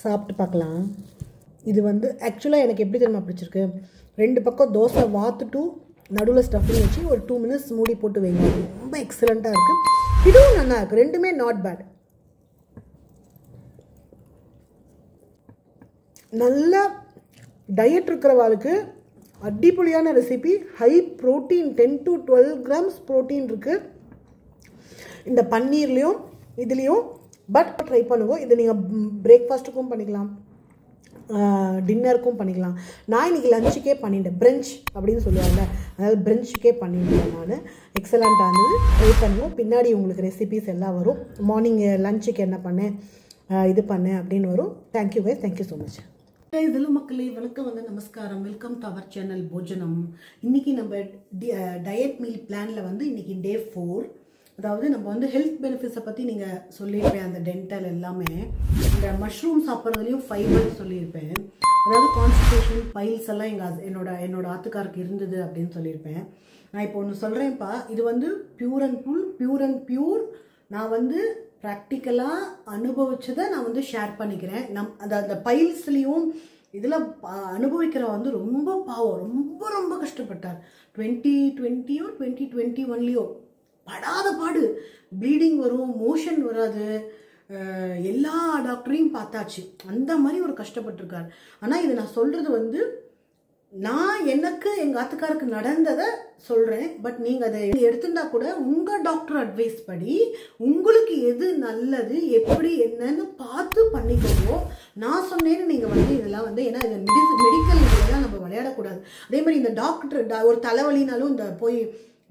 சாப்பிட்டு பார்க்கலாம். இது வந்து ஆக்சுவலாக எனக்கு எப்படி தெரியுமா பிடிச்சிருக்கு, 2 பக்கம் தோசை வாத்துட்டு நடுவில் ஸ்டஃபிங் வச்சு ஒரு 2 minutes மூடி போட்டு வைங்க. ரொம்ப எக்ஸலண்ட்டாக இருக்குது. இதுவும் நல்லா இருக்குது. ரெண்டுமே நாட் பேட். நல்ல டயட் இருக்கிறவாளுக்கு அடிப்பொலியான recipe. High protein, 10 to 12 grams protein இருக்குது இந்த பன்னீர்லேயும் இதுலேயும். பட் ட்ரை பண்ணுங்க. இது நீங்கள் பிரேக்ஃபாஸ்ட்டுக்கும் பண்ணிக்கலாம், டின்னருக்கும் பண்ணிக்கலாம். நான் இன்றைக்கி லஞ்சுக்கே பண்ணிட்டேன். பிரஞ்ச் அப்படின்னு சொல்லுவாங்க, அதாவது பிரஞ்சுக்கே பண்ணிட்டேன் நான். எக்ஸலண்ட்டாக இருந்தது. ட்ரை பண்ணுவோம். பின்னாடி உங்களுக்கு ரெசிபிஸ் எல்லாம் வரும். மார்னிங் லஞ்சுக்கு என்ன பண்ணேன், இது பண்ணேன் அப்படின்னு வரும். Thank you guys, thank you so much. இதில் மக்களே வணக்கம், வந்து நமஸ்காரம். வெல்கம் டு அவர் சேனல் போஜனம். இன்றைக்கி நம்ம டயட் மீல் பிளானில் வந்து இன்றைக்கி டே 4. அதாவது நம்ம வந்து ஹெல்த் பெனிஃபிட்ஸை பற்றி நீங்கள் சொல்லியிருப்பேன். அந்த டென்டல் எல்லாமே இந்த மஷ்ரூம் சாப்பிட்றதுலையும் ஃபைபர் சொல்லியிருப்பேன். அதாவது கான்ஸ்டிபேஷன், பைல்ஸ் எல்லாம் என்னோட ஆத்துக்காருக்கு இருந்தது அப்படின்னு சொல்லியிருப்பேன். நான் இப்போ ஒன்று சொல்கிறேன்ப்பா. இது வந்து பியூர் அண்ட் பியூர் நான் வந்து ப்ராக்டிக்கலாக அனுபவிச்சதை நான் வந்து ஷேர் பண்ணிக்கிறேன். அந்த பைல்ஸ்லேயும் இதில் அனுபவிக்கிற வந்து ரொம்ப பாவம், ரொம்ப ரொம்ப கஷ்டப்பட்டார். 2020 2021 படாத பாடு. ப்ளீடிங் வரும், மோஷன் வராது, எல்லா டாக்டரையும் பார்த்தாச்சு. அந்த மாதிரி ஒரு கஷ்டப்பட்டிருக்கார். ஆனால் இது நான் சொல்கிறது வந்து நான் எனக்கு எங்கள் ஆத்துக்காருக்கு நடந்ததை சொல்கிறேன். பட் நீங்கள் அதை எடுத்துட்டா கூட உங்கள் டாக்டர் அட்வைஸ் படி உங்களுக்கு எது நல்லது, எப்படி என்னன்னு பார்த்து பண்ணிக்கோங்க. நான் சொன்னேன்னு நீங்கள் வந்து இதெல்லாம் வந்து, ஏன்னா இது மெடிக்கல் இதெல்லாம் நம்ம விளையாடக்கூடாது. அதே மாதிரி இந்த டாக்டர் ஒரு தலைவலினாலும் இந்த போய்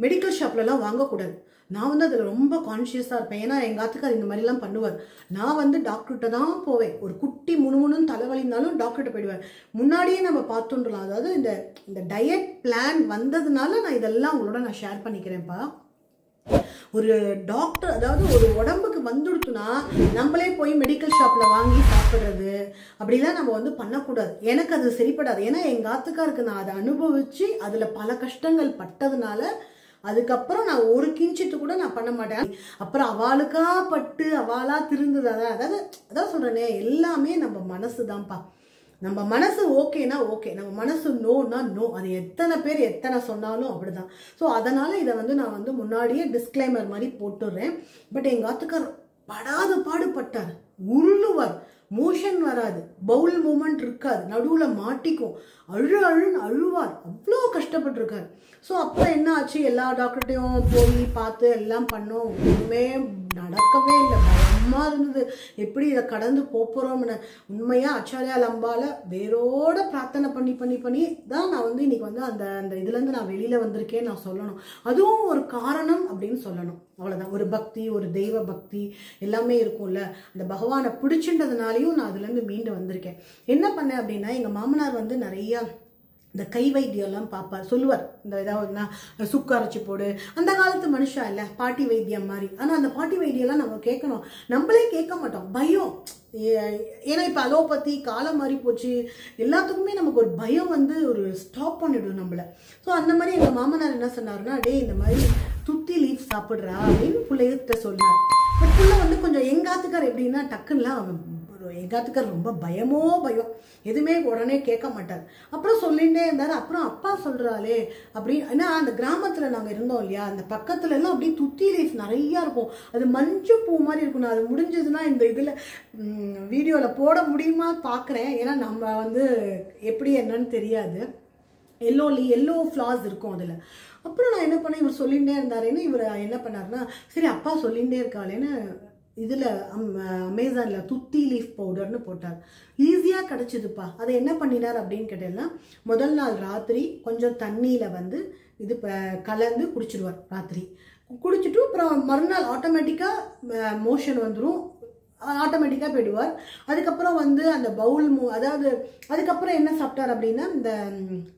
மெடிக்கல் ஷாப்லலாம் வாங்கக்கூடாது. நான் வந்து அதில் ரொம்ப கான்ஷியஸாக இருப்பேன். ஏன்னா எங்கள் ஆத்துக்கார் இந்த மாதிரிலாம் பண்ணுவார். நான் வந்து டாக்டர்கிட்ட தான் போவேன். ஒரு குட்டி முணுமுணுன்னு தலைவலினாலும் டாக்டர்கிட்ட போயிடுவேன். முன்னாடியே நம்ம பார்த்துன்றலாம். அதாவது இந்த டயட் பிளான் வந்ததுனால நான் இதெல்லாம் உங்களோட நான் ஷேர் பண்ணிக்கிறேன்ப்பா. ஒரு டாக்டர், அதாவது ஒரு உடம்புக்கு வந்துடுத்துனா நம்மளே போய் மெடிக்கல் ஷாப்பில் வாங்கி சாப்பிட்றது அப்படிலாம் நம்ம வந்து பண்ணக்கூடாது. எனக்கு அது சரிப்படாது. ஏன்னா எங்கள் ஆத்துக்காருக்கு நான் அதை அனுபவித்து அதில் பல கஷ்டங்கள் பட்டதுனால அதுக்கப்புறம் நான் ஒரு கிஞ்சிட்டு கூட நான் பண்ண மாட்டேன். அப்புறம் அவளுக்கா பட்டு அவளா திருந்தது. அதான் சொல்கிறேனே, எல்லாமே நம்ம மனசு தான்ப்பா. நம்ம மனசு ஓகேனா ஓகே, நம்ம மனசு நோனா நோ. அது எத்தனை பேர் எத்தனை சொன்னாலும் அப்படிதான். ஸோ அதனால் இதை வந்து நான் வந்து முன்னாடியே டிஸ்க்ளைமர் மாதிரி போட்டுடுறேன். பட் எங்கள் ஆத்துக்கார் படாத பாடுபட்டார். உருளுவார், மோஷன் வராது, பவுல் மூமெண்ட் இருக்காது, நடுவில் மாட்டிக்கும், அழுன்னு அழுவார். அவ்வளோ கஷ்டப்பட்டுருக்கார். ஸோ அப்புறம் என்ன ஆச்சு, எல்லா டாக்டர்கிட்டையும் போய் பார்த்து எல்லாம் பண்ணோம். ஒன்றுமே நடக்கவே இல்லை. பயமாக இருந்தது, எப்படி இதை கடந்து போகிறோம்னு. உண்மையாக அச்சாரியா லம்பால வேரோட பிரார்த்தனை பண்ணி தான் நான் வந்து இன்னைக்கு வந்து அந்த இதுலேருந்து நான் வெளியில் வந்திருக்கேன் நான் சொல்லணும். அதுவும் ஒரு காரணம் அப்படின்னு சொல்லணும். அவ்வளோதான். ஒரு பக்தி, ஒரு தெய்வ பக்தி எல்லாமே இருக்கும்ல. அந்த பகவானை பிடிச்சுன்றதுனாலையும் நான் அதுலேருந்து மீண்டு வந்திருக்கேன். என்ன பண்ணேன் அப்படின்னா, எங்கள் மாமனார் வந்து நிறையா இந்த கை வைத்தியம்லாம் பார்ப்பார், சொல்லுவார். இந்த ஏதாவதுனா சுக்கு அரைச்சி போடு, அந்த காலத்து மனுஷா இல்லை, பாட்டி வைத்தியம் மாதிரி. ஆனால் அந்த பாட்டி வைத்தியம்லாம் நம்ம கேட்கணும், நம்மளே கேட்க மாட்டோம், பயம். ஏன்னா இப்போ அலோபதி காலம் மாறி போச்சு, எல்லாத்துக்குமே நமக்கு ஒரு பயம் வந்து ஒரு ஸ்டாப் பண்ணிவிடும் நம்மளை. ஸோ அந்த மாதிரி எங்கள் மாமனார் என்ன சொன்னார்னா, டே இந்த மாதிரி துத்தி லீஃப் சாப்பிட்றா அப்படின்னு பிள்ளைகிட்ட சொன்னார். பட் பிள்ளை வந்து கொஞ்சம் எங்காத்துக்கார் எப்படின்னா டக்குன்னெலாம் எங்காத்துக்கார் ரொம்ப பயம், எதுவுமே உடனே கேட்க மாட்டார். அப்புறம் சொல்லிகிட்டே இருந்தார். அப்புறம் அப்பா சொல்கிறாளே அப்படின்னு, ஏன்னா அந்த கிராமத்தில் நாங்கள் இருந்தோம் இல்லையா, அந்த பக்கத்துல எல்லாம் அப்படியே துத்தி லீஃப் நிறையா இருக்கும். அது மஞ்சு பூ மாதிரி இருக்கும். நான் அது முடிஞ்சதுன்னா இந்த இதில் வீடியோவில் போட முடியுமா பார்க்குறேன். ஏன்னா நம்ம வந்து எப்படி என்னன்னு தெரியாது. எல்லோ ஃப்ளார்ஸ் இருக்கும் அதில். அப்புறம் நான் என்ன பண்ணேன், இவர் சொல்லிகிட்டே இருந்தாருன்னு இவர் என்ன பண்ணாருன்னா, சரி அப்பா சொல்லிகிட்டே இருக்காளேன்னு இதில் அமேசானில் துத்தி லீஃப் பவுடர்னு போட்டார். ஈஸியாக கிடச்சிதுப்பா. அதை என்ன பண்ணினார் அப்படின்னு கேட்டேன்னா, முதல் நாள் ராத்திரி கொஞ்சம் தண்ணியில் வந்து இது கலந்து குடிச்சிடுவார். ராத்திரி குடிச்சிட்டு அப்புறம் மறுநாள் ஆட்டோமேட்டிக்காக மோஷன் வந்துடும், ஆட்டோமேட்டிக்காக போயிடுவார். அதுக்கப்புறம் வந்து அந்த பவுல் அதாவது அதுக்கப்புறம் என்ன சாப்பிட்டார் அப்படின்னா, இந்த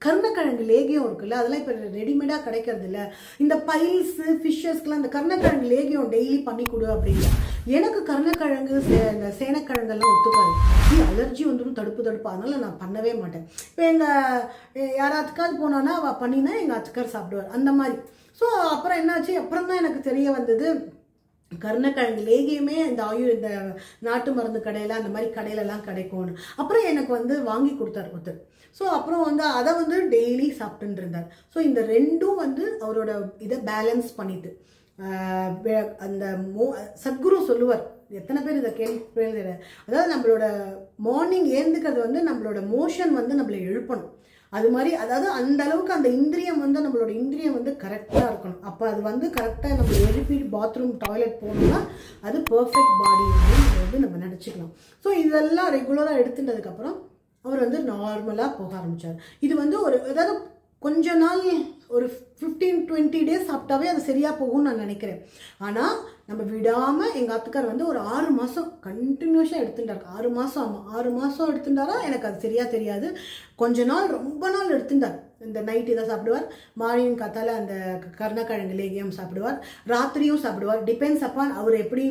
கருணக்கிழங்கு லேகியம் இருக்குல்ல, அதெல்லாம் இப்போ ரெடிமேடாக கிடைக்கிறது இல்லை. இந்த பைல்ஸு ஃபிஷ்ஷஸ்க்கெலாம் இந்த கருணக்கிழங்கு லேகியம் டெய்லி பண்ணி கொடு அப்படின்னா. எனக்கு கருணக்கிழங்கு இந்த சேனக்கிழங்கெல்லாம் ஒத்துக்காது, அலர்ஜி வந்துடும், தடுப்பு. அதனால் நான் பண்ணவே மாட்டேன். இப்போ யாராத்துக்காவது போனோன்னா அவள் பண்ணினா எங்கள் அத்துக்கார் சாப்பிடுவார், அந்த மாதிரி. ஸோ அப்புறம் என்னாச்சு, அப்புறம் தான் எனக்கு தெரிய வந்தது, கருணக்கிழங்கு லேகியமே இந்த இந்த நாட்டு மருந்து கடையில் அந்த மாதிரி கடையிலலாம் கிடைக்கும்னு அப்புறம் எனக்கு வந்து வாங்கி கொடுத்தார் ஒருத்தர். ஸோ அப்புறம் வந்து அதை வந்து டெய்லி சாப்பிட்டுன்னு இருந்தார். ஸோ இந்த ரெண்டும் வந்து அவரோட இதை பேலன்ஸ் பண்ணிட்டு அந்த சத்குரு சொல்லுவார், எத்தனை பேர் இதை கேள்வி, அதாவது நம்மளோட மார்னிங் ஏந்துக்கிறது வந்து நம்மளோட மோஷன் வந்து நம்மளை எழுப்பணும். அது மாதிரி அதாவது அந்த அளவுக்கு அந்த இந்திரியம் வந்து நம்மளோட இந்திரியம் வந்து கரெக்டாக இருக்கணும். அப்போ அது வந்து கரெக்டாக நம்ம எழுப்பி பாத்ரூம் டாய்லெட் போகணும்னா அது பர்ஃபெக்ட் பாடி வந்து நம்ம நினச்சிக்கலாம். ஸோ இதெல்லாம் ரெகுலராக எடுத்துட்டதுக்கப்புறம் அவர் வந்து நார்மலாக போக ஆரம்பித்தார். இது வந்து ஒரு அதாவது கொஞ்ச நாள் ஒரு 15-20 டேஸ் சாப்பிட்டாவே அது சரியாக போகும்னு நான் நினைக்கிறேன். ஆனால் நம்ம விடாமல் எங்கள் ஆத்துக்கார் வந்து ஒரு 6 மாதம் கண்டினியூஸாக எடுத்துட்டார். 6 மாதம், ஆமாம் 6 மாதம் எடுத்துட்டாரா எனக்கு அது சரியாக தெரியாது. கொஞ்ச நாள் ரொம்ப நாள் எடுத்துட்டார். இந்த நைட் இதை சாப்பிடுவார், மார்னிங் காத்தால அந்த கருணக்கிழங்கு லேகியம் சாப்பிடுவார், ராத்திரியும் சாப்பிடுவார். டிபெண்ட்ஸ் அப்பான் அவர் எப்படி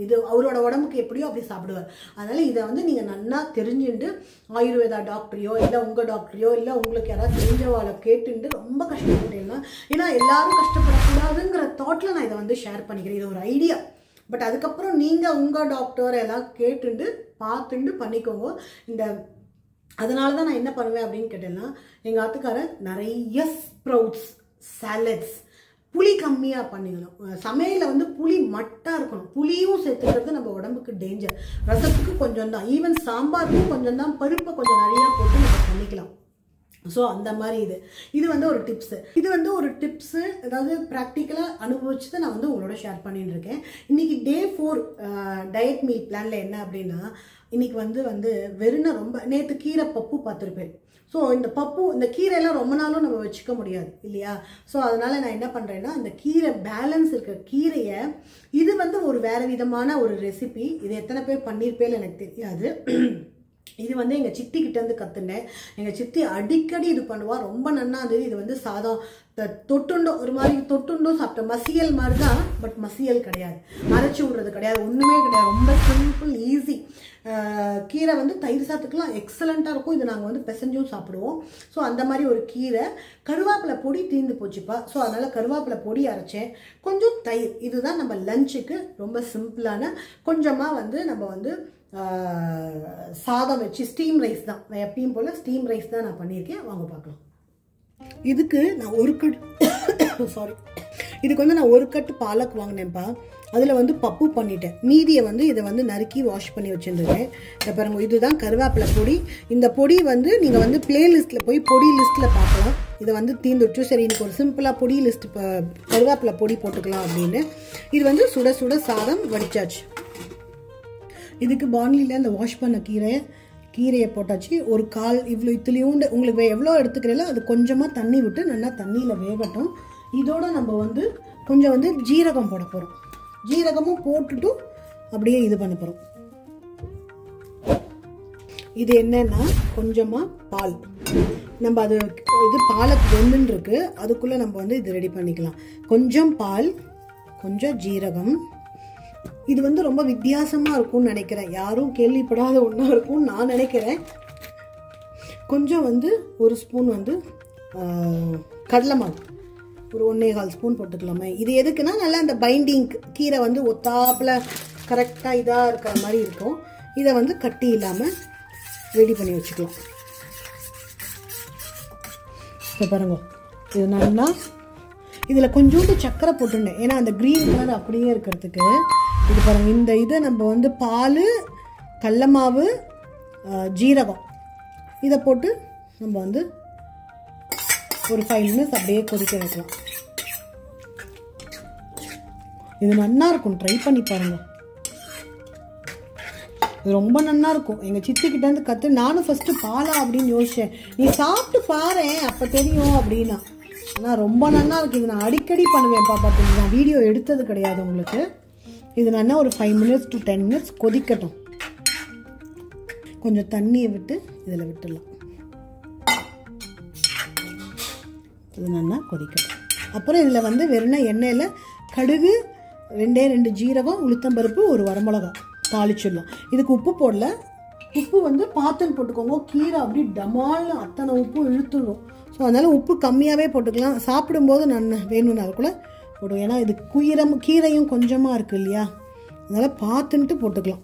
இது அவரோட உடம்புக்கு எப்படியோ அப்படி சாப்பிடுவார். அதனால இதை வந்து நீங்கள் நல்லா தெரிஞ்சுட்டு ஆயுர்வேதா டாக்டரையோ இல்லை உங்கள் டாக்டரையோ இல்லை உங்களுக்கு யாராவது தெரிஞ்சவாளை கேட்டுட்டு ரொம்ப கஷ்டப்பட்டேன்னா, ஏன்னா எல்லாரும் கஷ்டப்படக்கூடாதுங்கிற தாட்டில் நான் இதை வந்து ஷேர் பண்ணிக்கிறேன். இது ஒரு ஐடியா. பட் அதுக்கப்புறம் நீங்கள் உங்கள் டாக்டர் எல்லாம் கேட்டுட்டு பார்த்துட்டு பண்ணிக்கோங்க. அதனால தான் நான் என்ன பண்ணுவேன் அப்படின்னு கேட்டேன்னா, எங்கள் ஆத்துக்காரன் நிறைய ஸ்ப்ரவுட்ஸ், சாலட்ஸ், புளி கம்மியாக பண்ணிக்கணும். சமையலில் வந்து புளி மட்டாக இருக்கணும். புளியும் சேர்த்துக்கிறது நம்ம உடம்புக்கு டேஞ்சர். ரசத்துக்கு கொஞ்சம் தான், ஈவன் சாம்பாருக்கும் கொஞ்சம் தான், பருப்பை கொஞ்சம் நிறையா போட்டு நம்ம பண்ணிக்கலாம். ஸோ அந்த மாதிரி இது வந்து ஒரு டிப்ஸு. இது வந்து ஒரு டிப்ஸு, அதாவது ப்ராக்டிக்கலாக அனுபவிச்சுட்டு நான் வந்து உங்களோட ஷேர் பண்ணிட்டு இருக்கேன். இன்றைக்கி டே 4 டயட் மீல் பிளானில் என்ன அப்படின்னா, இன்றைக்கி வந்து வெறும்னா ரொம்ப நேற்று கீரை பப்பு பார்த்துருப்பேன். ஸோ இந்த கீரையெல்லாம் ரொம்ப நாளும் நம்ம வச்சுக்க முடியாது இல்லையா? ஸோ அதனால் நான் என்ன பண்ணுறேன்னா, அந்த கீரை பேலன்ஸ் இருக்க கீரையை இது வந்து ஒரு வேறு விதமான ஒரு ரெசிபி. இது எத்தனை பேர் பண்ணியிருப்பேன்னு எனக்கு தெரியாது. இது வந்து எங்கள் சித்தி கிட்டேருந்து கற்றுனேன். எங்கள் சித்தி அடிக்கடி இது பண்ணுவாள், ரொம்ப நன்னா இருந்தது. இது வந்து சாதம் தொட்டுண்டோ ஒரு மாதிரி தொட்டுண்டோ சாப்பிட்டேன். மசியல் மாதிரி தான், பட் மசியல் கிடையாது, அரைச்சி விடுறது கிடையாது, ஒன்றுமே கிடையாது. ரொம்ப சிம்பிள், ஈஸி. கீரை வந்து தயிர் சாத்துக்கெலாம் எக்ஸலண்ட்டாக இருக்கும். இது நாங்கள் வந்து பிசைஞ்சும் சாப்பிடுவோம். ஸோ அந்த மாதிரி ஒரு கீரை. கருவேப்பிலை பொடி தீர்ந்து போச்சுப்பா. ஸோ அதனால் கருவேப்பிலை பொடி அரைச்சேன், கொஞ்சம் தயிர். இதுதான் நம்ம லஞ்சுக்கு ரொம்ப சிம்பிளான. கொஞ்சமாக வந்து நம்ம வந்து சாதம் வச்சு ஸ்டீம் ரைஸ் தான், எப்பயும் போல் ஸ்டீம் ரைஸ் தான் நான் பண்ணியிருக்கேன். வாங்க பார்க்கலாம். இதுக்கு நான் இதுக்கு வந்து நான் 1 கட்டு பாலக் வாங்கினேன்ப்பா. அதில் வந்து பப்பு பண்ணிட்டேன். மீதியை வந்து இதை வந்து நறுக்கி வாஷ் பண்ணி வச்சுருந்தேன். இதை பாருங்க, இதுதான் கருவேப்பிலை பொடி. இந்த பொடி வந்து நீங்கள் வந்து பிளேலிஸ்ட்டில் போய் பொடி லிஸ்ட்டில் பார்க்கலாம். இதை வந்து தீர்ந்துட்டு சரி எனக்கு ஒரு சிம்பிளாக பொடி லிஸ்ட் கருவேப்பிலை பொடி போட்டுக்கலாம் அப்படின்னு. இது வந்து சுட சுட சாதம் வடிச்சாச்சு. இதுக்கு பாண்டிலில் இந்த வாஷ் பண்ண கீரையை போட்டாச்சு. ஒரு கால் இத்துலையும் உங்களுக்கு எவ்வளோ எடுத்துக்கிறீங்களோ அது கொஞ்சமாக தண்ணி விட்டு நல்லா தண்ணியில் வேகட்டும். இதோட நம்ம வந்து கொஞ்சம் வந்து ஜீரகம் போட போகிறோம். ஜீரகமும் போட்டுட்டு அப்படியே இது பண்ண போகிறோம். இது என்னன்னா கொஞ்சமாக பால். நம்ம இது பாலுக்கு வெந்துன்னு இருக்கு, அதுக்குள்ளே நம்ம வந்து இது ரெடி பண்ணிக்கலாம். கொஞ்சம் பால், கொஞ்சம் ஜீரகம். இது வந்து ரொம்ப வித்தியாசமாக இருக்கும்னு நினைக்கிறேன், யாரும் கேள்விப்படாத ஒன்றா இருக்கும்னு நான் நினைக்கிறேன். கொஞ்சம் வந்து 1 ஸ்பூன் வந்து கடலை மாவு, ஒரு 1.25 ஸ்பூன் போட்டுக்கலாமே. இது எதுக்குன்னா நல்லா அந்த பைண்டிங் கீரை வந்து ஒத்தாப்பில் கரெக்டாக இதாக இருக்கிற மாதிரி இருக்கும். இதை வந்து கட்டி இல்லாமல் ரெடி பண்ணி வச்சுக்கலாம். இப்போ பாருங்க, இது நல்லா இதில் கொஞ்சோண்டு சர்க்கரை போட்டுருந்தேன், ஏன்னா அந்த க்ரீன் கலர் அப்படியே இருக்கிறதுக்கு. இது பாருங்கள், இந்த இதை நம்ம வந்து பால், கடலை மாவு, ஜீரகம் இதை போட்டு நம்ம வந்து ஒரு 5 மினிட்ஸ் அப்படியே கொதிக்க வைக்கலாம். இது நல்லா இருக்கும், ட்ரை பண்ணி பாருங்க. இது ரொம்ப நல்லா இருக்கும். எங்கள் சித்திக்கிட்ட இருந்து கற்று நானும் ஃபஸ்ட்டு பாலா அப்படின்னு யோசித்தேன். நீ சாப்பிட்டு பாரு அப்போ தெரியும் அப்படின்னா. ஆனால் ரொம்ப நல்லா இருக்குது. இது நான் அடிக்கடி பண்ணுவேன்ப்பா. பார்த்தீங்கன்னா நான் வீடியோ எடுத்தது கிடையாது உங்களுக்கு. இது நல்லா ஒரு 5 மினிட்ஸ் to 10 மினிட்ஸ் கொதிக்கட்டும். கொஞ்சம் தண்ணியை விட்டு இதில் விட்டுடலாம். இது நல்லா கொதிக்கட்டும். அப்புறம் இதில் வந்து வெறும் எண்ணெயில் கடுகு, 2 ஜீரகம், உளுத்தம்பருப்பு, ஒரு வரமிளகா தாளிச்சிடலாம். இதுக்கு உப்பு போடல. உப்பு வந்து பார்த்துன்னு போட்டுக்கோங்க. கீரை அப்படி டமால் அத்தனை உப்பு இழுத்துடும். ஸோ அதனால் உப்பு கம்மியாகவே போட்டுக்கலாம். சாப்பிடும்போது நான் வேணும்னா அதுக்குள்ளே போடும். ஏன்னா இது கீரையும் கொஞ்சமாக இருக்குது இல்லையா, அதனால் பார்த்துன்ட்டு போட்டுக்கலாம்.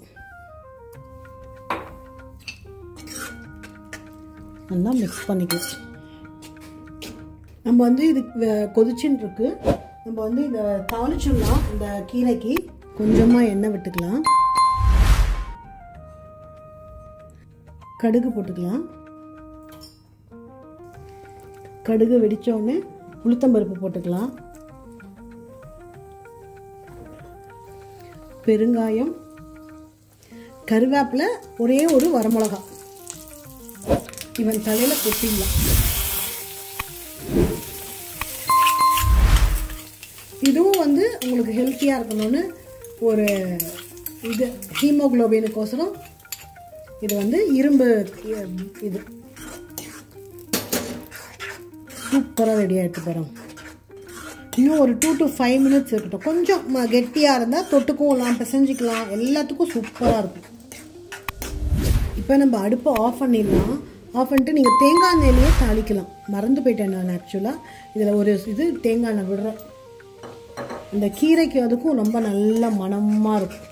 நல்லா மிக்ஸ் பண்ணிக்கலாம். நம்ம வந்து இது கொதிச்சுன்னு இருக்கு. நம்ம வந்து இதை தாளிச்சிடலாம். இந்த கீரைக்கு கொஞ்சமாக எண்ணெய் விட்டுக்கலாம். கடுகு போட்டுக்கலாம். கடுகு வெடித்தோடனே உளுத்தம்பருப்பு போட்டுக்கலாம். பெருங்காயம், கருவேப்பிலை, ஒரே ஒரு வரமிளகா இவன் தலையில் கொட்டிடலாம். இதுவும் வந்து உங்களுக்கு ஹெல்த்தியாக இருக்கணும்னு ஒரு இது ஹீமோகுளோபினுக்கோசரம் இது வந்து இரும்பு இது சூப்பராக ரெடி ஆகிட்டு போகிறோம். இன்னும் ஒரு 2 to 5 minutes இருக்கட்டும். கொஞ்சம் கெட்டியாக இருந்தால் தொட்டுக்கும் பிசைஞ்சிக்கலாம், எல்லாத்துக்கும் சூப்பராக இருக்கும். இப்போ நம்ம அடுப்பை ஆஃப் பண்ணிடலாம். ஆஃப் பண்ணிட்டு நீங்கள் தேங்காய் எண்ணெயிலேயே தாளிக்கலாம். மறந்து போயிட்டேன் நான். ஆக்சுவலாக இதில் ஒரு இது தேங்காய் எண்ணெய் விடுறேன். இந்த கீரைக்கு அதுக்கும் ரொம்ப நல்ல மணமாக இருக்கும்.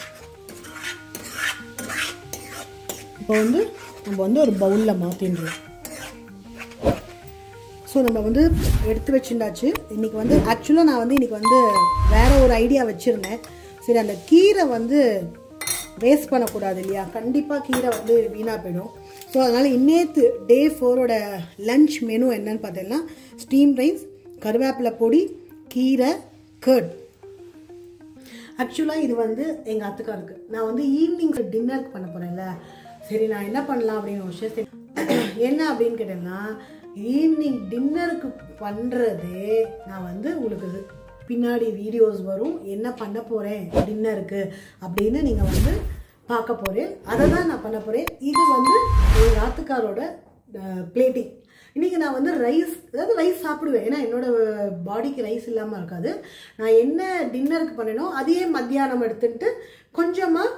இப்போ வந்து நம்ம வந்து ஒரு பவுலில் மாற்றிடுறோம். ஸோ நம்ம வந்து எடுத்து வச்சுருந்தாச்சு. இன்றைக்கி வந்து ஆக்சுவலாக நான் வந்து இன்றைக்கி வந்து வேறு ஒரு ஐடியா வச்சுருந்தேன். சரி, அந்த கீரை வந்து வேஸ்ட் பண்ணக்கூடாது இல்லையா, கண்டிப்பாக கீரை வந்து வீணாக போயிடும். ஸோ அதனால் இன்னேத்து டே 4ஓட லன்ச் மெனு என்னன்னு பார்த்தீங்கன்னா ஸ்டீம் ரைஸ், கருவேப்பிலை பொடி, கீரை, கர்ட். ஆக்சுவலாக இது வந்து எங்கள் அத்துக்காருக்கு நான் வந்து ஈவினிங் டின்னருக்கு பண்ண போகிறேன்ல. சரி, நான் என்ன பண்ணலாம் அப்படின்னு ஒரு விஷயம் என்ன அப்படின்னு கேட்டேன்னா, ஈவினிங் டின்னருக்கு பண்ணுறதே நான் வந்து உங்களுக்கு பின்னாடி வீடியோஸ் வரும், என்ன பண்ண போகிறேன் டின்னருக்கு அப்படின்னு நீங்கள் வந்து பார்க்க போகிறேன். அதை தான் நான் பண்ண போகிறேன். இது வந்து எங்கள் ஆத்துக்காரோட பிளேட்டிங். இன்றைக்கி நான் வந்து ரைஸ் சாப்பிடுவேன். ஏன்னா என்னோடய பாடிக்கு ரைஸ் இல்லாமல் இருக்காது. நான் என்ன டின்னருக்கு பண்ணேனோ அதையே மத்தியானம் எடுத்துட்டு கொஞ்சமாக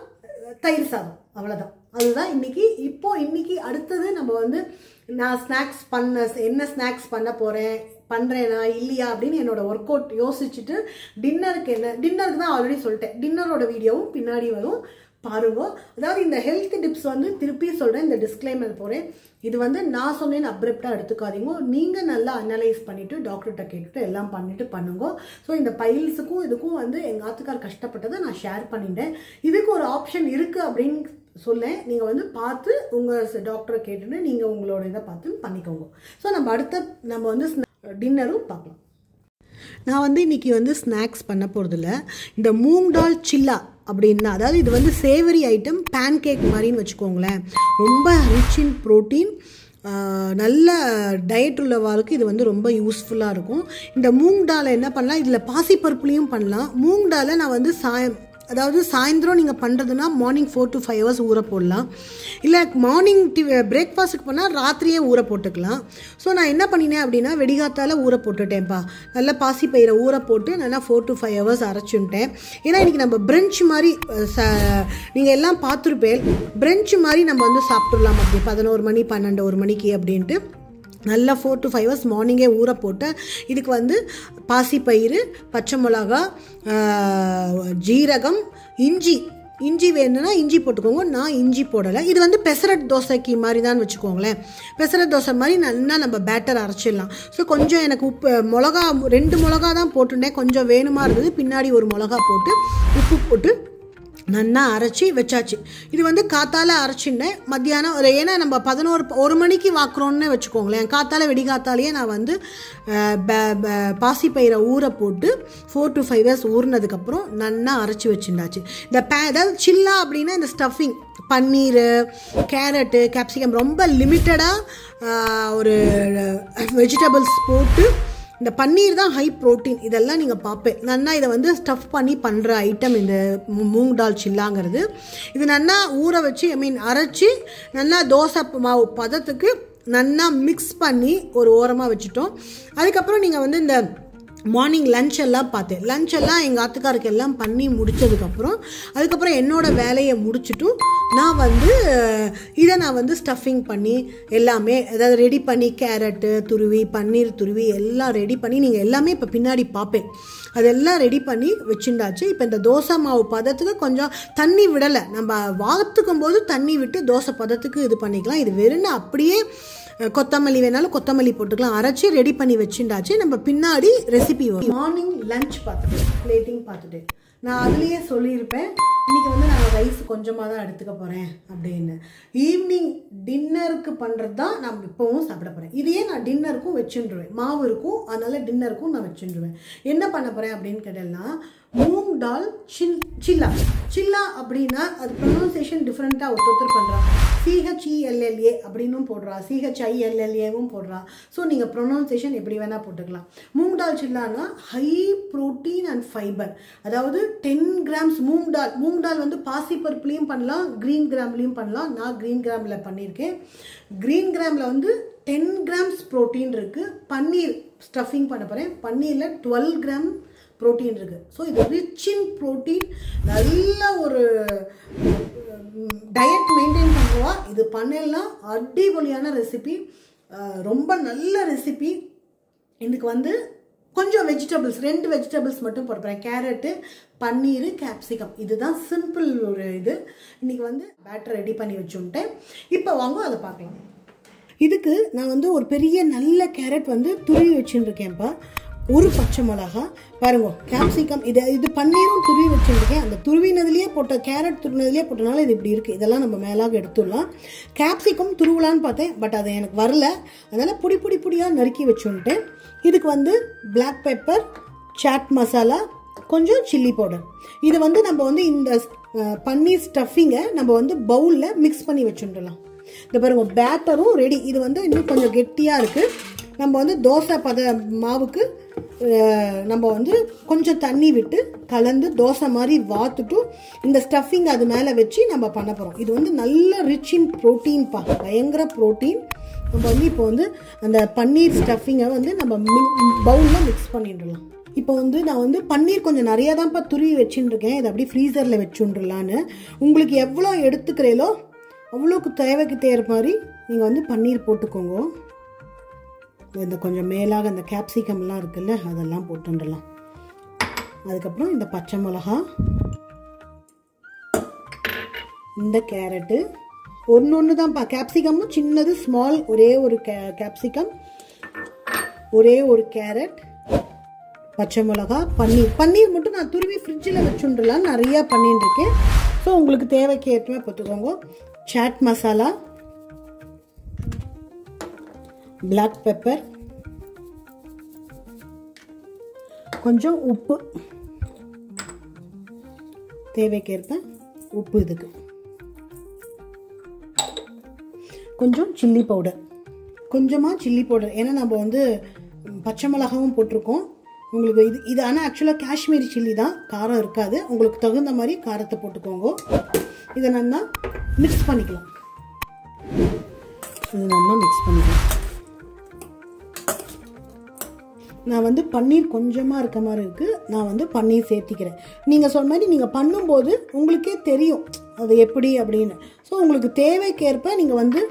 தயிர் சாதம், அவ்வளோதான். அதுதான் இன்றைக்கி. இன்னைக்கு அடுத்தது நம்ம வந்து நான் என்ன ஸ்நாக்ஸ் பண்ண பண்ணுறேனா இல்லையா அப்படின்னு என்னோட ஒர்க் அவுட் யோசிச்சுட்டு டின்னருக்கு தான் ஆல்ரெடி சொல்லிட்டேன். டின்னரோட வீடியோவும் பின்னாடி வரும், பாருங்க. அதாவது இந்த ஹெல்த் டிப்ஸ் வந்து திருப்பி சொல்கிறேன், இந்த டிஸ்க்ளைமர் போகிறேன். இது வந்து நான் சொன்னேன்னு அப்ரப்டாக எடுத்துக்காதீங்க. நீங்கள் நல்லா அனலைஸ் பண்ணிவிட்டு டாக்டர்கிட்ட கேட்டுட்டு எல்லாம் பண்ணிவிட்டு பண்ணுங்க. ஸோ இந்த பைல்ஸுக்கும் இதுக்கும் வந்து எங்கள் ஆத்துக்கார் கஷ்டப்பட்டதை நான் ஷேர் பண்ணிட்டேன். இதுக்கு ஒரு ஆப்ஷன் இருக்குது அப்படின்னு சொல்லேன். நீங்கள் வந்து பார்த்து உங்கள் டாக்டரை கேட்டுட்டு நீங்கள் உங்களோட இதை பார்த்து பண்ணிக்கோங்க. ஸோ நம்ம வந்து டின்னரும் பார்க்கலாம். நான் வந்து இன்றைக்கி வந்து ஸ்நாக்ஸ் பண்ண போகிறதில்ல. இந்த மூங் டால் சில்லா அப்படின்னா, அதாவது இது வந்து சேவரி ஐட்டம், பேன் கேக் மாதிரின்னு வச்சுக்கோங்களேன். ரொம்ப ரிச் இன் ப்ரோட்டீன், நல்ல டயட் உள்ளவாருக்கு இது வந்து ரொம்ப யூஸ்ஃபுல்லாக இருக்கும். இந்த மூங் டாலை என்ன பண்ணலாம், இதில் பாசிப்பருப்புலையும் பண்ணலாம். மூங் டாலை நான் வந்து சாயந்தரம் நீங்கள் பண்ணுறதுன்னா மார்னிங் 4 to 5 hours ஊற போடலாம். இல்லை மார்னிங் பிரேக்ஃபாஸ்ட்டுக்கு பண்ணால் ராத்திரியே ஊற போட்டுக்கலாம். ஸோ நான் என்ன பண்ணினேன் அப்படின்னா வெடிகாத்தால் ஊற போட்டுட்டேன்ப்பா. நல்லா பாசிப்பயிரை ஊற போட்டு நல்லா 4 to 5 hours அரைச்சுட்டேன். ஏன்னா இன்றைக்கி நம்ம பிரெஞ்ச் மாதிரி நீங்கள் எல்லாம் பார்த்துருப்பேன், பிரெஞ்ச் மாதிரி நம்ம வந்து சாப்பிட்றலாம். அப்படி 11 மணி 12 மணிக்கு அப்படின்ட்டு நல்லா 4 to 5 hours மார்னிங்கே ஊற போட்டு இதுக்கு வந்து பாசிப்பயிறு, பச்சை மிளகா, ஜீரகம், இஞ்சி வேணும்னா இஞ்சி போட்டுக்கோங்க. நான் இஞ்சி போடலை. இது வந்து பெசரட் தோசைக்கு மாதிரி தான் வச்சுக்கோங்களேன். பெசரட் தோசை மாதிரி நல்லா நம்ம பேட்டர் அரைச்சிடலாம். ஸோ கொஞ்சம் எனக்கு உப்பு 2 மிளகா தான் போட்டுட்டேன். கொஞ்சம் வேணுமா இருந்தது, பின்னாடி ஒரு மிளகா போட்டு உப்பு போட்டு நல்லா அரைச்சி வச்சாச்சு. இது வந்து காத்தால் அரைச்சிட்டேன். மத்தியானம் ஏன்னா நம்ம 1 மணிக்கு வாக்குறோன்னு வச்சுக்கோங்களேன். வெடிகாத்தாலேயே நான் வந்து பாசிப்பயிரை ஊற போட்டு 4 to 5 hours ஊறினதுக்கப்புறம் நல்லா அரைச்சி வச்சுட்டாச்சு. இந்த அதாவது சில்லா அப்படின்னா இந்த ஸ்டஃபிங், பன்னீர், கேரட்டு, கேப்சிகம் ரொம்ப லிமிட்டடாக ஒரு வெஜிடபிள்ஸ் போட்டு, இந்த பன்னீர் தான் ஹை ப்ரோட்டீன், இதெல்லாம் நீங்கள் பார்ப்பேன். நல்லா இதை வந்து ஸ்டஃப் பண்ணி பண்ணுற ஐட்டம் இந்த மூங் டால் சில்லாங்கிறது. இது நல்லா ஊற வச்சு அரைச்சி நல்லா தோசை மாவு பதத்துக்கு நல்லா மிக்ஸ் பண்ணி ஒரு ஓரமாக வச்சுட்டோம். அதுக்கப்புறம் நீங்கள் வந்து இந்த மார்னிங் லன்ச் எல்லாம் பார்த்தேன். லன்ச் எல்லாம் எங்கள் ஆத்துக்காருக்கு எல்லாம் பண்ணி முடித்ததுக்கப்புறம் அதுக்கப்புறம் என்னோடய வேலையை முடிச்சுட்டு நான் வந்து இதை நான் வந்து ஸ்டஃபிங் பண்ணி எல்லாமே அதாவது ரெடி பண்ணி கேரட்டு துருவி பன்னீர் துருவி எல்லாம் ரெடி பண்ணி நீங்கள் எல்லாமே இப்போ பின்னாடி பார்ப்பேன். அதெல்லாம் ரெடி பண்ணி வச்சுட்டாச்சு. இப்போ இந்த தோசை மாவு பதத்துக்கு கொஞ்சம் தண்ணி விடலை. நம்ம வாத்துக்கும் போது தண்ணி விட்டு தோசை பதத்துக்கு இது பண்ணிக்கலாம். இது வெறும் அப்படியே கொத்தமல்லி வேணாலும் கொத்தமல்லி போட்டுக்கலாம். அரைச்சி ரெடி பண்ணி வச்சுட்டாச்சு. நம்ம பின்னாடி ரெசிபி வரும். மார்னிங் லன்ச் பார்த்துட்டு பிளேட்டிங் பார்த்துட்டு நான் அதுலேயே சொல்லியிருப்பேன் இன்றைக்கி வந்து நான் ரைஸ் கொஞ்சமாக தான் எடுத்துக்க போகிறேன் அப்படின்னு. ஈவினிங் டின்னருக்கு பண்ணுறது தான் நான் இப்போவும் சாப்பிட போகிறேன். இதையே நான் டின்னருக்கும் வச்சுருவேன். மாவு இருக்கும், அதனால் டின்னருக்கும் நான் வச்சுருவேன். என்ன பண்ண போகிறேன் அப்படின்னு கேட்டேன்னா மூங் டால் சில்லா. சில்லா அப்படின்னா அது ப்ரொனவுன்சியேஷன் டிஃப்ரெண்ட்டாக ஒருத்தர் பண்ணுறான். CHELLA அப்படின்னும் போடுறா, CHILLAவும் போடுறா. ஸோ நீங்கள் ப்ரொனவுன்சியேஷன் எப்படி வேணால் போட்டுக்கலாம். மூங் டால் சில்லானா ஹை ப்ரோட்டீன் அண்ட் ஃபைபர். அதாவது 10 கிராம்ஸ் மூங் டால் வந்து பாசிப்பருப்புலேயும் பண்ணலாம், க்ரீன் கிராம்லேயும் பண்ணலாம். நான் க்ரீன் கிராமில் பண்ணியிருக்கேன். க்ரீன் கிராமில் வந்து 10 கிராம்ஸ் ப்ரோட்டீன் இருக்குது. பன்னீர் ஸ்டஃபிங் பண்ண போகிறேன். பன்னீரில் 12 கிராம் ப்ரோட்டீன் இருக்குது. ஸோ இது ரிச் இன் ப்ரோட்டீன். நல்ல ஒரு டயட் மெயின்டைன் பண்ணுவா. இது பண்ணலாம். அடிப்பொலியான ரெசிபி, ரொம்ப நல்ல ரெசிபி. இதுக்கு வந்து கொஞ்சம் வெஜிடபிள்ஸ் 2 வெஜிடபிள்ஸ் மட்டும் போடுறேன். கேரட்டு பன்னீர் கேப்சிகம். இதுதான் சிம்பிள் ஒரு இது. இன்றைக்கி வந்து பேட்டர் ரெடி பண்ணி வச்சுட்டேன். இப்போ வாங்க அதை பார்க்கலாம். இதுக்கு நான் வந்து ஒரு பெரிய நல்ல கேரட் வந்து துருவி வச்சுருக்கேன்ப்பா. ஒரு பச்சை மிளகா பாருங்க, கேப்சிகம் இது பன்னீரும் துருவி வச்சுருக்கேன். அந்த துருவினதுலேயே போட்ட கேரட் துருவினதுலேயே போட்டனால இது இப்படி இருக்குது. இதெல்லாம் நம்ம மேலாக எடுத்துடலாம். கேப்சிகம் துருவலான்னு பார்த்தேன், பட் அது எனக்கு வரல. அதனால் பொடியாக நறுக்கி வச்சுட்டேன். இதுக்கு வந்து பிளாக் பெப்பர், சாட் மசாலா, கொஞ்சம் சில்லி பவுடர். இது வந்து நம்ம வந்து இந்த பன்னீர் ஸ்டஃபிங்கை நம்ம வந்து பவுலில் மிக்ஸ் பண்ணி வச்சுடலாம். இந்த பாருங்க பேட்டரும் ரெடி. இது வந்து இன்னும் கொஞ்சம் கெட்டியாக இருக்குது. நம்ம வந்து தோசை மாவுக்கு நம்ம வந்து கொஞ்சம் தண்ணி விட்டு கலந்து தோசை மாதிரி வாத்துட்டு இந்த ஸ்டஃபிங் அது மேலே வச்சு நம்ம பண்ண போகிறோம். இது வந்து நல்ல ரிச் இன் ப்ரோட்டீன்ப்பா, பயங்கர ப்ரோட்டீன். நம்ம வந்து இப்போ வந்து அந்த பன்னீர் ஸ்டஃபிங்கை வந்து நம்ம பவுலில் மிக்ஸ் பண்ணிடலாம். இப்போ வந்து நான் வந்து பன்னீர் கொஞ்சம் நிறையா தான்ப்பா துருவி வச்சுட்டுருக்கேன். இதை அப்படியே ஃப்ரீசரில் வச்சுட்டுலான்னு. உங்களுக்கு எவ்வளோ எடுத்துக்கிறீங்களோ அவ்வளோக்கு தேவைக்கு தேவை மாதிரி நீங்கள் வந்து பன்னீர் போட்டுக்கோங்க. இந்த கொஞ்சம் மேலாக இந்த கேப்சிகம்லாம் இருக்குல்ல அதெல்லாம் போட்டுடலாம். அதுக்கப்புறம் இந்த பச்சை மிளகா, இந்த கேரட்டு ஒன்று தான்ப்பா. கேப்சிகமும் சின்னது ஸ்மால், ஒரே ஒரு கேப்சிகம், ஒரே ஒரு கேரட், பச்சை மிளகா, பன்னீர் மட்டும் நான் துருவி ஃப்ரிட்ஜில் வச்சுடலாம். நிறையா பண்ணிட்டு இருக்கேன். ஸோ உங்களுக்கு தேவைக்கு ஏற்றமே பார்த்துக்கோங்க. சாட் மசாலா, பிளாக் பெப்பர், கொஞ்சம் உப்பு, தேவைக்கேற்ப உப்பு, இதுக்கு கொஞ்சம் சில்லி பவுடர், கொஞ்சமாக சில்லி பவுடர். ஏன்னா நம்ம வந்து பச்சை மிளகாவும் போட்டிருக்கோம். உங்களுக்கு இது ஆனால் ஆக்சுவலாக காஷ்மீரி சில்லி தான், காரம் இருக்காது. உங்களுக்கு தகுந்த மாதிரி காரத்தை போட்டுக்கோங்க. இதை நல்லா மிக்ஸ் பண்ணிக்கலாம். நான் வந்து பன்னீர் கொஞ்சமாக இருக்க மாதிரி இருக்குது. நான் வந்து பன்னீர் சேர்த்திக்கிறேன். நீங்கள் சொன்ன மாதிரி நீங்கள் பண்ணும்போது உங்களுக்கே தெரியும் அது எப்படி அப்படின்னு. ஸோ உங்களுக்கு தேவைக்கேற்ப நீங்கள் வந்து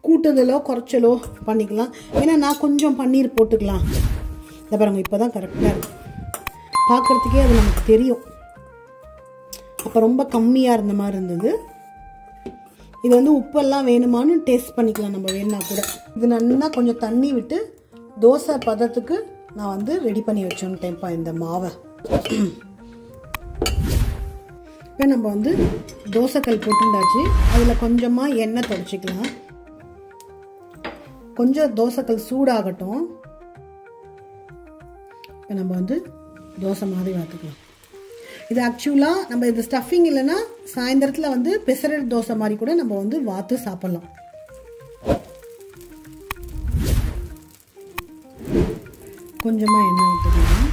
கூட்டுதலோ குறைச்சலோ பண்ணிக்கலாம். ஏன்னா நான் கொஞ்சம் பன்னீர் போட்டுக்கலாம். இதை பாருங்க, இப்போ தான் கரெக்டாக இருக்குது. பார்க்குறதுக்கே அது நமக்கு தெரியும். அப்போ ரொம்ப கம்மியாக இருந்த மாதிரி இருந்தது. இது வந்து உப்பெல்லாம் வேணுமான்னு டேஸ்ட் பண்ணிக்கலாம் நம்ம வேணும்னா கூட. இது நல்லா கொஞ்சம் தண்ணி விட்டு தோசை பதத்துக்கு நான் வந்து ரெடி பண்ணி வச்சுட்டேன்ப்பா இந்த மாவை. இப்போ நம்ம வந்து தோசைக்கல் போட்டுண்டாச்சு. அதில் கொஞ்சமாக எண்ணெய் தொடச்சிக்கலாம். கொஞ்சம் தோசைக்கல் சூடாகட்டும். இப்போ நம்ம வந்து தோசை மாதிரி வாத்துக்கலாம். இது ஆக்சுவலாக நம்ம இது ஸ்டஃபிங் இல்லைன்னா சாயந்தரத்தில் வந்து பெசரட் தோசை மாதிரி கூட நம்ம வந்து வாத்து சாப்பிட்லாம். கொஞ்சமாக எண்ணெய் ஊற்றிக்கலாம்.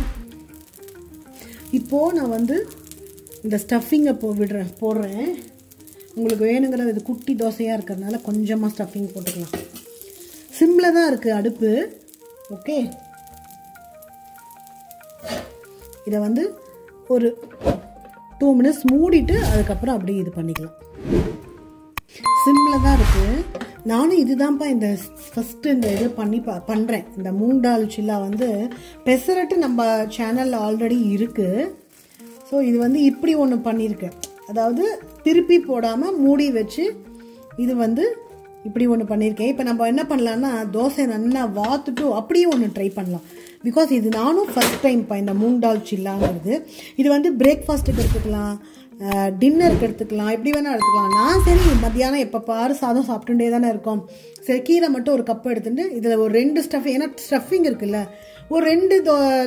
இப்போது நான் வந்து இந்த ஸ்டஃபிங்கை போடுறேன். உங்களுக்கு வேணுங்கிற இது குட்டி தோசையாக இருக்கிறதுனால கொஞ்சமாக ஸ்டஃபிங் போட்டுக்கலாம். சிம்மில் தான் இருக்குது அடுப்பு. ஓகே, இதை வந்து ஒரு 2 minutes மூடிட்டு அதுக்கப்புறம் அப்படியே இது பண்ணிக்கலாம். சிம்மில் தான் இருக்குது. நானும் இதுதான்ப்பா இந்த ஃபஸ்ட்டு இந்த இது பண்ணுறேன். இந்த மூங் தால் சில்லா வந்து பெசரட்டு நம்ம சேனலில் ஆல்ரெடி இருக்குது. ஸோ இது வந்து இப்படி ஒன்று பண்ணியிருக்கேன். அதாவது திருப்பி போடாமல் மூடி வச்சு இது வந்து இப்படி ஒன்று பண்ணியிருக்கேன். இப்போ நம்ம என்ன பண்ணலான்னா தோசை நல்லா வாத்துட்டு அப்படியே ஒன்று ட்ரை பண்ணலாம். பிகாஸ் இது நானும் ஃபஸ்ட் டைம்ப்பா இந்த மூங் தால் சில்லாங்கிறது. இது வந்து பிரேக்ஃபாஸ்ட்டுக்கு எடுத்துக்கலாம், டின்னருக்கு எடுத்துக்கலாம், எப்படி வேணால் எடுத்துக்கலாம். நான் சரி மத்தியானம் எப்போ பாரு சாதம் சாப்பிட்டுட்டே தானே இருக்கோம், சரி கீரை மட்டும் ஒரு கப்பு எடுத்துட்டு இதில் ஒரு 2 ஸ்டஃபிங், ஏன்னா ஸ்டஃபிங் இருக்குல்ல, ஒரு 2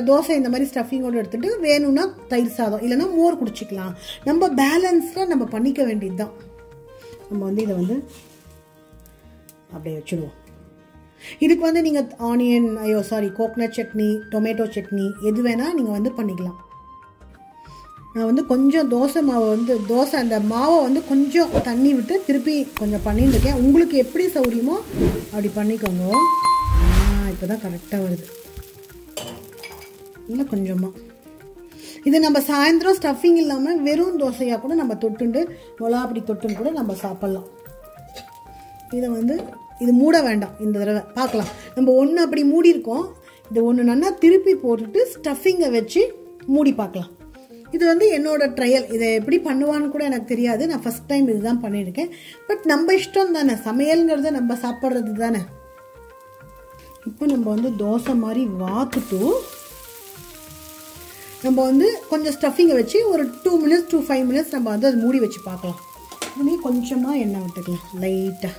தோசை இந்த மாதிரி ஸ்டஃபிங்கோடு எடுத்துகிட்டு வேணும்னா தயிர் சாதம் இல்லைன்னா மோர் குடிச்சிக்கலாம். நம்ம பேலன்ஸாக நம்ம பண்ணிக்க வேண்டியது தான். நம்ம வந்து இதை வந்து அப்படியே வச்சுடுவோம். இதுக்கு வந்து நீங்கள் onion coconut chutney, tomato chutney எது வேணால் நீங்கள் வந்து பண்ணிக்கலாம். நான் வந்து கொஞ்சம் தோசை மாவை வந்து அந்த மாவை வந்து கொஞ்சம் தண்ணி விட்டு திருப்பி கொஞ்சம் பண்ணிட்டு இருக்கேன். உங்களுக்கு எப்படி சௌரியமோ அப்படி பண்ணிக்கோங்க. இப்போ தான் கரெக்டாக வருது. இல்லை கொஞ்சமாக இது நம்ம சாயந்தரம் ஸ்டஃபிங் இல்லாமல் வெறும் தோசையாக கூட நம்ம தொட்டுண்டு மொளா அப்படி தொட்டுன்னு கூட நம்ம சாப்பிட்லாம். இதை வந்து இது மூட வேண்டாம். இந்த தடவை பார்க்கலாம். நம்ம ஒன்று அப்படி மூடி இருக்கோம். இது ஒன்று நல்லா திருப்பி போட்டுட்டு ஸ்டஃபிங்கை வச்சு மூடி பார்க்கலாம். இது வந்து என்னோட ட்ரையல். இதை எப்படி பண்ணுவான்னு கூட எனக்கு தெரியாது. நான் ஃபஸ்ட் டைம் இதுதான் பண்ணியிருக்கேன். பட் நம்ம இஷ்டம் தானே, சமையல்ங்கிறது நம்ம சாப்பிட்றது தானே. இப்போ நம்ம வந்து தோசை மாதிரி வாத்துட்டு நம்ம வந்து கொஞ்சம் ஸ்டஃபிங்கை வச்சு ஒரு 2 minutes to 5 minutes நம்ம வந்து அது மூடி வச்சு பார்க்கலாம். இனி கொஞ்சமாக எண்ணெய் விட்டுக்கலாம் லைட்டாக.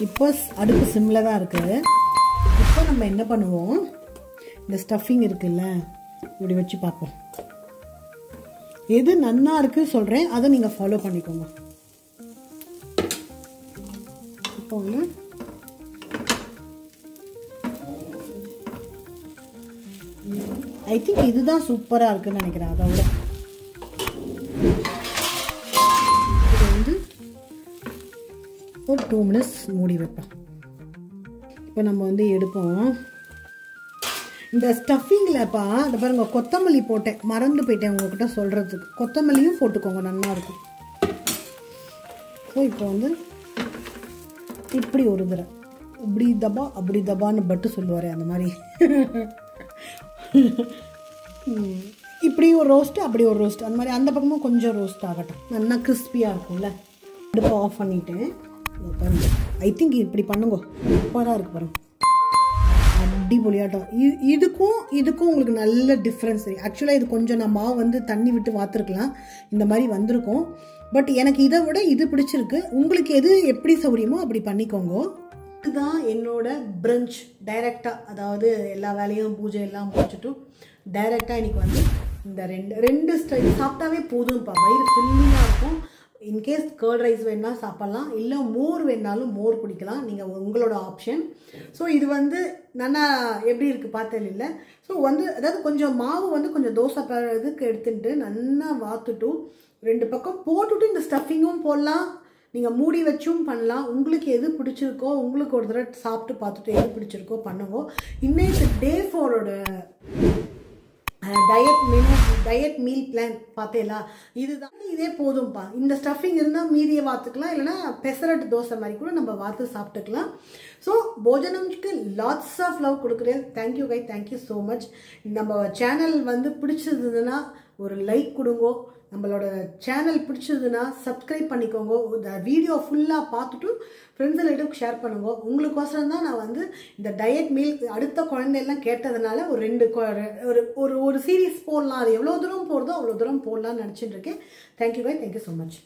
இப்போ அடுப்பு சிம்மில் தான் இருக்குது. இப்போ நம்ம என்ன பண்ணுவோம், இந்த ஸ்டஃபிங் இருக்குல்ல இப்படி வச்சு பார்ப்போம். எது நன்னா இருக்குது சொல்கிறேன், அதை நீங்கள் ஃபாலோ பண்ணிக்கோங்க. இப்போ வந்து ஐ திங்க் இதுதான் சூப்பராக இருக்குன்னு நினைக்கிறேன். அதை விட இது வந்து ஒரு 2 minutes மூடி வைப்பேன். இப்போ நம்ம வந்து எடுப்போம். இந்த ஸ்டஃபிங்கில்ப்பா அதை பாருங்கள், கொத்தமல்லி போட்டேன், மறந்து போயிட்டேன் உங்கள்கிட்ட சொல்கிறதுக்கு. கொத்தமல்லியும் போட்டுக்கோங்க, நல்லாயிருக்கும். ஸோ இப்போ வந்து இப்படி ஒரு தடவை இப்படி தபா அப்படி தபான்னு பட்டு சொல்லுவார் அந்த மாதிரி. இப்படி ஒரு ரோஸ்ட்டு அப்படி ஒரு ரோஸ்ட், அந்த மாதிரி அந்த பக்கமும் கொஞ்சம் ரோஸ்ட் ஆகட்டும், நல்லா கிறிஸ்பியாக இருக்கும்ல. அடுப்பை ஆஃப் பண்ணிவிட்டு பாருங்க, ஐ திங்க் இப்படி பண்ணுங்க, சூப்பராக இருக்கு பாருங்க, அடிப்பொலியாட்டம். இதுக்கும் உங்களுக்கு நல்ல டிஃப்ரென்ஸ். ஆக்சுவலாக இது கொஞ்சம் நான் மாவு வந்து தண்ணி விட்டு வாத்துருக்கலாம், இந்த மாதிரி வந்திருக்கும். பட் எனக்கு இதை விட இது பிடிச்சிருக்கு. உங்களுக்கு எது எப்படி சௌரியமோ அப்படி பண்ணிக்கோங்க. இதுதான் என்னோட பிரஞ்ச் டைரெக்டாக, அதாவது எல்லா வேலையும் பூஜை எல்லாம் முடிச்சுட்டு டைரெக்டாக இன்னைக்கு வந்து இந்த ரெண்டு ஸ்டைல் சாப்பிட்டாவே போதும்ப்பா, வயிறு ஃபில்லிங்காக இருக்கும். இன்கேஸ் கர்ட் ரைஸ் வேணால் சாப்பிட்லாம், இல்லை மோர் வேணாலும் மோர் குடிக்கலாம், நீங்கள் உங்களோட ஆப்ஷன். ஸோ இது வந்து நல்லா எப்படி இருக்குது பார்த்தேன் இல்லை. ஸோ வந்து அதாவது கொஞ்சம் மாவு வந்து கொஞ்சம் தோசை இதுக்கு எடுத்துட்டு நல்லா வாத்துட்டு 2 பக்கம் போட்டுட்டு இந்த ஸ்டஃபிங்கும் போடலாம், நீங்கள் மூடி வச்சும் பண்ணலாம். உங்களுக்கு எது பிடிச்சிருக்கோ, உங்களுக்கு ஒரு தடவை சாப்பிட்டு பார்த்துட்டு எது பிடிச்சிருக்கோ பண்ணுங்க. இன்னைக்கு டே 4ஓட டயட் மீல் பிளான் பார்த்தேலா, இதுதான். இதே போதும்ப்பா. இந்த ஸ்டஃபிங் இருந்தால் மீதியை வாத்துக்கலாம், இல்லைனா பெசரட் தோசை மாதிரி கூட நம்ம வாத்து சாப்பிட்டுக்கலாம். ஸோ போஜனம்க்கு லாட்ஸ் ஆஃப் லவ் கொடுக்குறேன். தேங்க்யூ கை, தேங்க்யூ ஸோ மச். நம்ம சேனல் வந்து பிடிச்சதுன்னா ஒரு லைக் கொடுங்கோ. நம்மளோட சேனல் பிடிச்சதுன்னா சப்ஸ்கிரைப் பண்ணிக்கோங்க. இந்த வீடியோ ஃபுல்லாக பார்த்துட்டு ஃப்ரெண்ட்ஸ் ரிலேட்டிவ் ஷேர் பண்ணுங்க. உங்களுக்கோசரம் தான் நான் வந்து இந்த டயட் மீல் அடுத்த குழந்தையெல்லாம் கேட்டதுனால ஒரு சீரீஸ் போடலாம். அது எவ்வளோ தூரம் போடுறதோ அவ்வளோ தூரம் போடலாம்னு நினச்சிட்டு இருக்கேன். தேங்க்யூ கை, தேங்க்யூ ஸோ மச்.